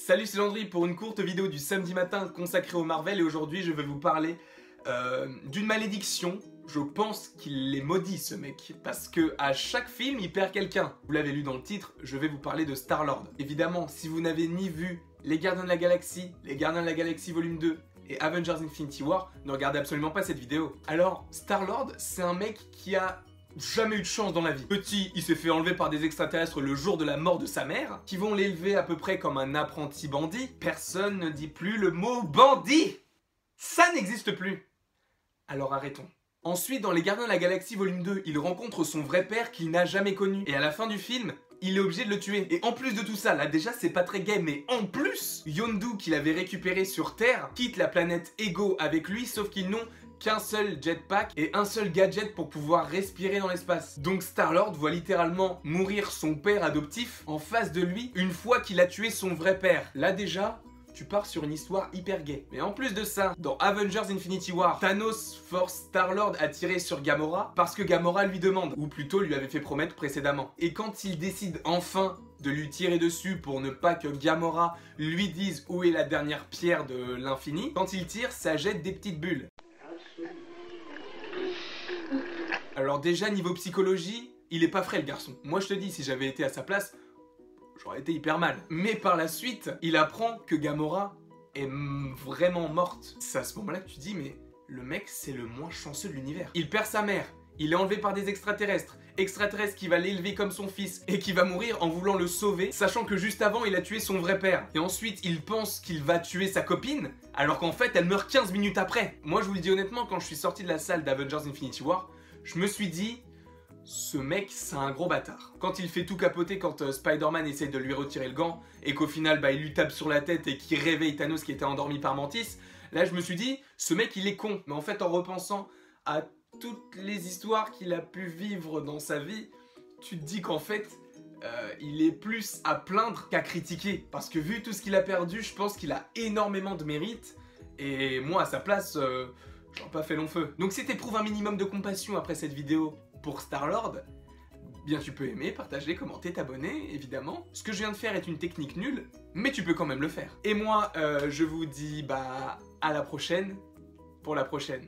Salut, c'est Landry pour une courte vidéo du samedi matin consacrée au Marvel et aujourd'hui je vais vous parler d'une malédiction. Je pense qu'il est maudit ce mec parce que à chaque film il perd quelqu'un. Vous l'avez lu dans le titre, je vais vous parler de Star-Lord. Évidemment, si vous n'avez ni vu Les Gardiens de la Galaxie, Les Gardiens de la Galaxie volume 2 et Avengers Infinity War, ne regardez absolument pas cette vidéo. Alors, Star-Lord, c'est un mec qui a jamais eu de chance dans la vie. Petit, il s'est fait enlever par des extraterrestres le jour de la mort de sa mère, qui vont l'élever à peu près comme un apprenti bandit. Personne ne dit plus le mot bandit. Ça n'existe plus. Alors arrêtons. Ensuite, dans Les Gardiens de la Galaxie volume 2, il rencontre son vrai père qu'il n'a jamais connu. Et à la fin du film, il est obligé de le tuer. Et en plus de tout ça, là déjà c'est pas très gay, mais en plus, Yondu qu'il avait récupéré sur Terre, quitte la planète Ego avec lui, sauf qu'ils n'ont qu'un seul jetpack et un seul gadget pour pouvoir respirer dans l'espace. Donc Star-Lord voit littéralement mourir son père adoptif en face de lui une fois qu'il a tué son vrai père. Là déjà, tu pars sur une histoire hyper gay. Mais en plus de ça, dans Avengers Infinity War, Thanos force Star-Lord à tirer sur Gamora parce que Gamora lui demande, ou plutôt lui avait fait promettre précédemment. Et quand il décide enfin de lui tirer dessus pour ne pas que Gamora lui dise où est la dernière pierre de l'infini, quand il tire, ça jette des petites bulles. Alors déjà, niveau psychologie, il est pas frais le garçon. Moi je te dis, si j'avais été à sa place, j'aurais été hyper mal. Mais par la suite, il apprend que Gamora est vraiment morte. C'est à ce moment-là que tu dis, mais le mec, c'est le moins chanceux de l'univers. Il perd sa mère, il est enlevé par des extraterrestres. Extraterrestre qui va l'élever comme son fils et qui va mourir en voulant le sauver, sachant que juste avant, il a tué son vrai père. Et ensuite, il pense qu'il va tuer sa copine, alors qu'en fait, elle meurt 15 minutes après. Moi, je vous le dis honnêtement, quand je suis sorti de la salle d'Avengers Infinity War, je me suis dit, ce mec, c'est un gros bâtard. Quand il fait tout capoter, quand Spider-Man essaye de lui retirer le gant, et qu'au final, il lui tape sur la tête et qu'il réveille Thanos qui était endormi par Mantis, là, je me suis dit, ce mec, il est con. Mais en fait, en repensant à toutes les histoires qu'il a pu vivre dans sa vie, tu te dis qu'en fait, il est plus à plaindre qu'à critiquer. Parce que vu tout ce qu'il a perdu, je pense qu'il a énormément de mérite. Et moi, à sa place, j'aurais pas fait long feu. Donc si t'éprouves un minimum de compassion après cette vidéo pour Star-Lord, bien tu peux aimer, partager, commenter, t'abonner, évidemment. Ce que je viens de faire est une technique nulle, mais tu peux quand même le faire. Et moi, je vous dis à la prochaine pour la prochaine.